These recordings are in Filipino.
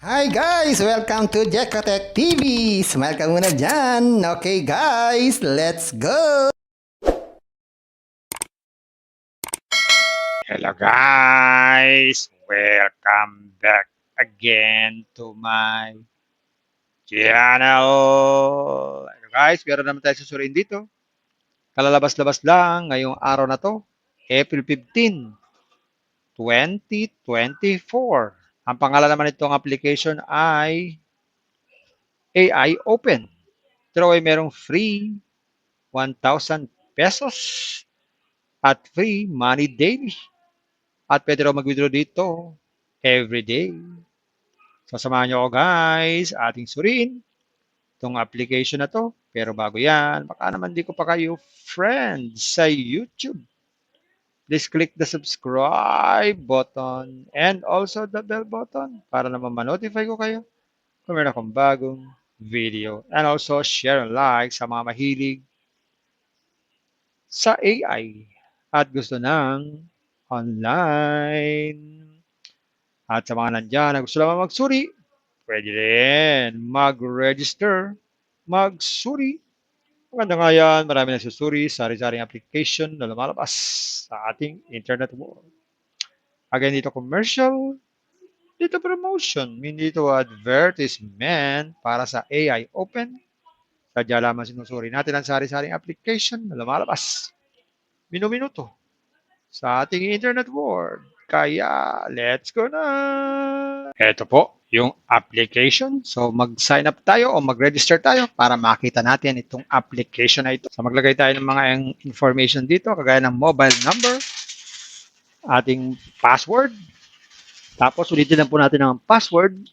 Hi guys! Welcome to Jekotech TV! Smile ka muna dyan! Okay guys, let's go! Hello guys! Welcome back again to my channel! Hello guys, meron naman tayo susuriin dito. Kalalabas-labas lang ngayong araw na to, April 15, 2024. Ang pangalan naman itong application ay AI Open. Pero ay merong free 1,000 pesos at free money daily. At pwede raw mag-withdraw dito every day. So, samahan nyo ako guys, ating suriin itong application na to. Pero bago yan, baka naman di ko pa kayo friends sa YouTube. Please click the subscribe button and also the bell button para naman ma-notify ko kayo kung meron akong bagong video. And also share and like sa mga mahilig sa AI at gusto ng online. At sa mga nandyan na gusto naman magsuri, pwede rin mag-register, magsuri. Maganda nga yan, marami nagsusuri sa sari-saring application na lumalabas sa ating internet world. Again, dito commercial, dito promotion, hindi dito advertisement para sa AI Open. Sadya lamang sinusuri natin ang sari-saring application na lumalabas minuminuto sa ating internet world. Kaya, let's go na! Ito po, yung application. So, mag-sign up tayo o mag-register tayo para makita natin itong application na ito. So, maglagay tayo ng mga information dito, kagaya ng mobile number, ating password, tapos ulitin lang po natin ang password,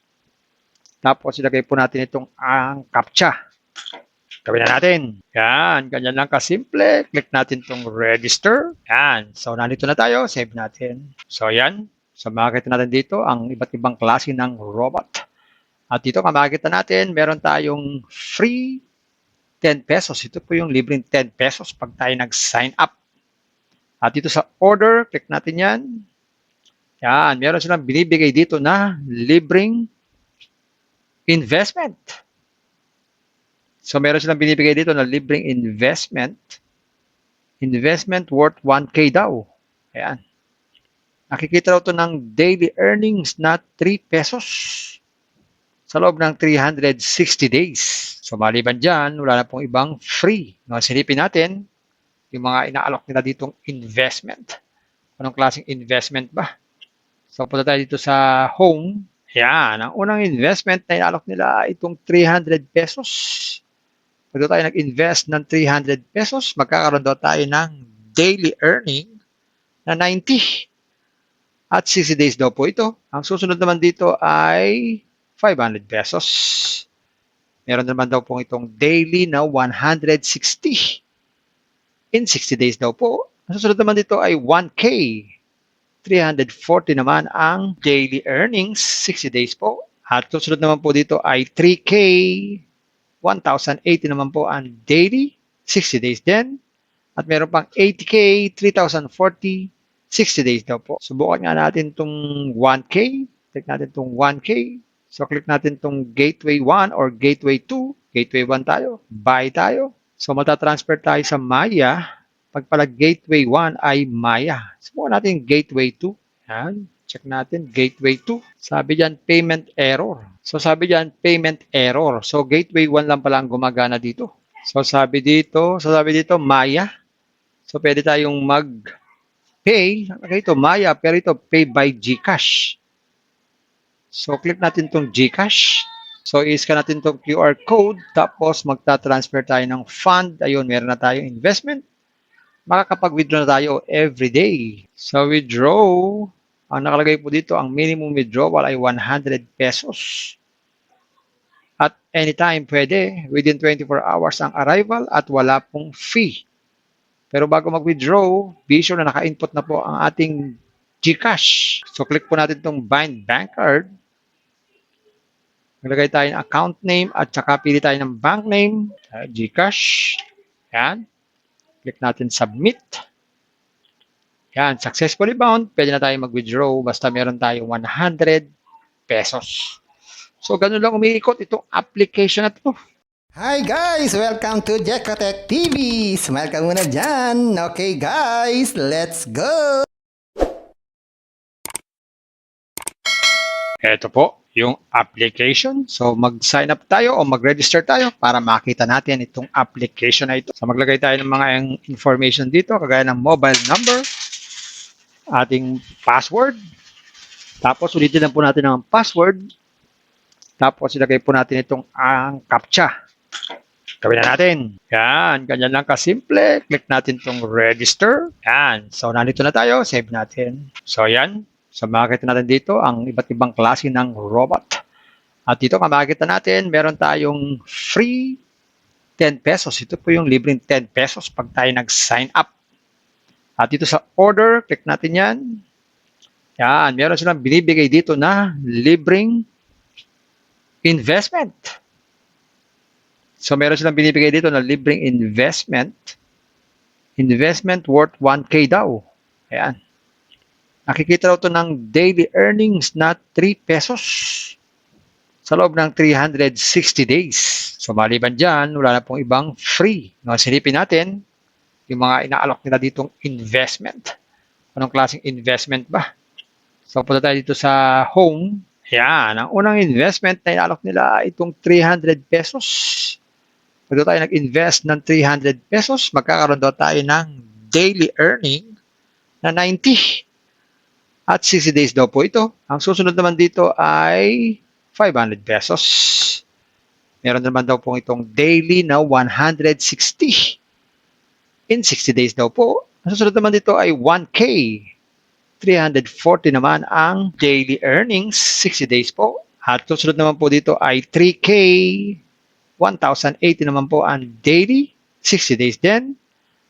tapos ilagay po natin itong ang CAPTCHA. Gawin na natin. Yan, ganyan lang kasimple. Click natin itong register. Yan. So, nandito na tayo. Save natin. So, yan. So, makikita natin dito ang iba't ibang klase ng robot. At dito, makikita natin, meron tayong free 10 pesos. Ito po yung libreng 10 pesos pag tayo nag-sign up. At dito sa order, click natin yan. Yan. Meron silang binibigay dito na libreng investment. So, meron silang binibigay dito na libreng investment. Investment worth 1K daw. Ayan. Nakikita daw ito ng daily earnings na 3 pesos sa loob ng 360 days. So, maliban dyan, wala na pong ibang free. No, silipin natin yung mga inaalok nila ditong investment. Anong klaseng investment ba? So, punta tayo dito sa home. Ayan. Ang unang investment na inaalok nila itong 300 pesos. Pag tayo nag-invest ng 300 pesos, magkakaroon daw tayo ng daily earning na 90. At 60 days daw po ito. Ang susunod naman dito ay 500 pesos. Meron naman daw po itong daily na 160. In 60 days daw po. Ang susunod naman dito ay 1K. 340 naman ang daily earnings, 60 days po. At susunod naman po dito ay 3K. 1,080 naman po ang daily, 60 days din. At meron pang 80K, 3,040, 60 days daw po. Subukan nga natin itong 1K. Click natin itong 1K. So, click natin itong Gateway 1 or Gateway 2. Gateway 1 tayo. Buy tayo. So, matatransfer tayo sa Maya. Pag pala Gateway 1 ay Maya. Subukan natin Gateway 2. Yan. Check natin, Gateway 2. Sabi dyan, payment error. So, sabi dyan, payment error. So, Gateway 1 lang pala ang gumagana dito. So, sabi dito, Maya. So, pwede tayong mag-pay. Ito, Maya, pero ito, pay by GCash. So, click natin itong GCash. So, i-scan natin itong QR code. Tapos, magta-transfer tayo ng fund. Ayun, meron na tayong investment. Makakapag-withdraw na tayo every day. So, withdraw. Ang nakalagay po dito, ang minimum withdrawal ay 100 pesos. At anytime pwede, within 24 hours ang arrival at wala pong fee. Pero bago mag-withdraw, be sure na naka-input na po ang ating GCash. So, click po natin itong Bind Bank Card. Maglagay tayo ng account name at saka pili tayo ng bank name. GCash. Yan. Click natin Submit. Yan, successfully bound. Pwede na tayo mag-withdraw basta meron tayong 100 pesos. So, ganun lang umiikot itong application na to. Hi guys! Welcome to Jekotech TV! Smile ka muna dyan! Okay guys, let's go! Ito po, yung application. So, mag-sign up tayo o mag-register tayo para makita natin itong application na ito. So, maglagay tayo ng mga information dito, kagaya ng mobile number, ating password, tapos ulitin lang po natin ang password, tapos ilagay po natin itong ang CAPTCHA. Gawin na natin. Yan, ganyan lang kasimple. Click natin itong register. Yan. So, nandito na tayo. Save natin. So, yan. So, makikita natin dito ang iba't ibang klase ng robot. At dito, makikita natin, meron tayong free 10 pesos. Ito po yung libreng 10 pesos pag tayo nag-sign up. At dito sa order, click natin yan. Yan, meron silang binibigay dito na libreng investment. So, meron silang binibigay dito na libreng investment. Investment worth 1K daw. Ayan. Nakikita daw ito ng daily earnings na 3 pesos sa loob ng 360 days. So, maliban dyan, wala na pong ibang free. No, silipin natin yung mga inaalok nila ditong investment. Anong klaseng investment ba? So, punta tayo dito sa home. Ayan. Ang unang investment na inaalok nila itong 300 pesos. Pag tayo nag-invest ng 300 pesos, magkakaroon daw tayo ng daily earning na 90. At 60 days daw po ito. Ang susunod naman dito ay 500 pesos. Meron naman daw po itong daily na 160. In 60 days daw po. Ang susunod naman dito ay 1K. 340 naman ang daily earnings, 60 days po. At susunod naman po dito ay 3K. 1,080 naman po ang daily, 60 days din.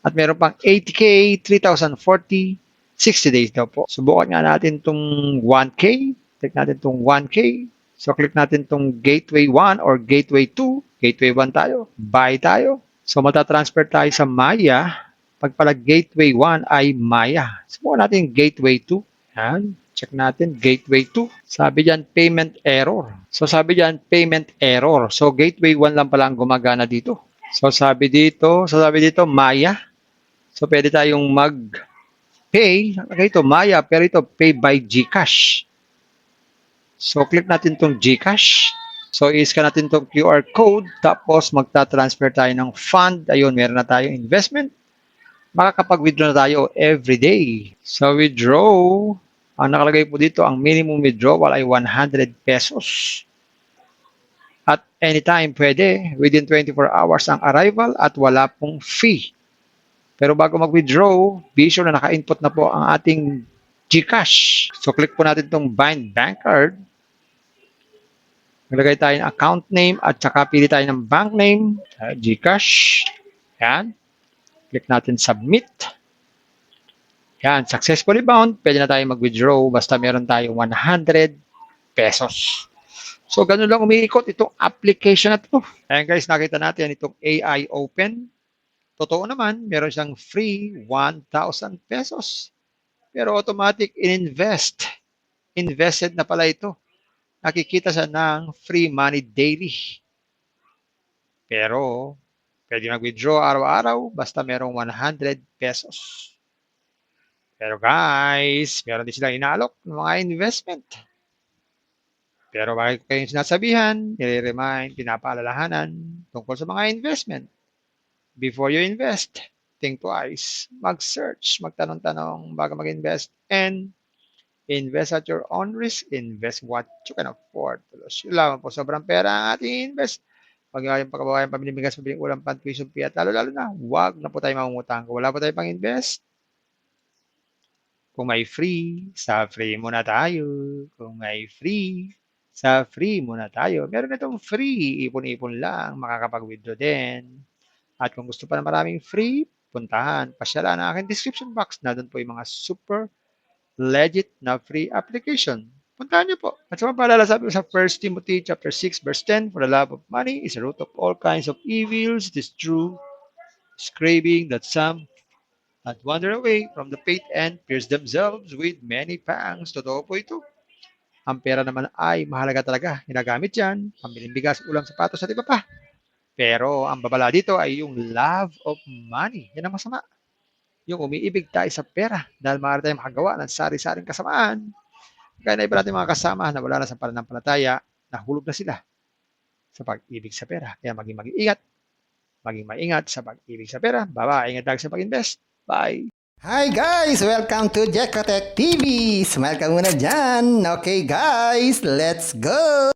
At meron pang 80K, 3,040, 60 days daw po. Subukan nga natin itong 1K. Click natin itong 1K. So, click natin itong Gateway 1 or Gateway 2. Gateway 1 tayo. Buy tayo. So, matatransfer tayo sa Maya. Pag pala Gateway 1 ay Maya. Subukan natin Gateway 2. Yan. Check natin, Gateway 2. Sabi dyan, payment error. So, sabi dyan, payment error. So, Gateway 1 lang pala ang gumagana dito. So, sabi dito, Maya. So, pwede tayong mag-pay. Okay, ito, Maya, pero ito, pay by GCash. So, click natin itong GCash. So, i-scan natin itong QR code. Tapos, magta-transfer tayo ng fund. Ayun, meron na tayong investment. Makakapag-withdraw na tayo every day. So, withdraw. Ang nakalagay po dito, ang minimum withdrawal ay 100 pesos. At anytime pwede, within 24 hours ang arrival at wala pong fee. Pero bago mag-withdraw, be sure na naka-input na po ang ating GCash. So click po natin itong Bind Bank Card. Maglagay tayo ng account name at saka pili tayo ng bank name. GCash. Yan. Click natin Submit. Yan, successfully bound. Pwede na tayo mag-withdraw basta meron tayong 100 pesos. So, ganun lang umiikot itong application na ito. Ayan guys, nakita natin itong AI Open. Totoo naman, meron siyang free 1,000 pesos. Pero automatic in-invest. Invested na pala ito. Nakikita siya ng free money daily. Pero, pwede mag-withdraw araw-araw basta merong 100 pesos. Pero guys, meron din silang inaalok ng mga investment. Pero bakit ko kayong sinasabihan, nire-remind, pinapaalalahanan tungkol sa mga investment. Before you invest, think twice. Mag-search, magtanong-tanong bago mag-invest, and invest at your own risk. Invest what you can afford. Yun lamang po, sobrang pera ang ating invest. Pag yung pagkabawayan, pamilibigas, pabiling ulam, pan-tuition fee, at lalo-lalo na, huwag na po tayo mamumutang. Kung wala po tayo pang-invest, kung may free, sa free muna tayo. Kung may free, sa free muna tayo. Meron itong free, ipon-ipon lang, makakapag-withdraw din. At kung gusto pa na maraming free, puntahan, pasyalan ang aking description box na doon po yung mga super legit na free application. Puntahan niyo po. At sa mga paalala, sabi ko sa 1 Timothy chapter 6 verse 10, for the love of money is the root of all kinds of evils. It is true, is craving that some and wander away from the faith and pierce themselves with many pangs. Totoo po ito. Ang pera naman ay mahalaga talaga. Ginagamit yan, pambiling bigas, ulam, sapatos at iba pa. Pero ang babala dito ay yung love of money. Yan ang masama. Yung umiibig tayo sa pera dahil maaari tayong makagawa ng sari-saring kasamaan. Kaya na iba natin mga kasama na wala na sa pananampalataya, nahulog na sila sa pag-ibig sa pera. Kaya maging maingat sa pag-ibig sa pera. Bye-bye. Ingat tayo sa pag-invest. Bye. Hi guys! Welcome to Jekotech TV! Smile ka muna dyan! Okay guys, let's go!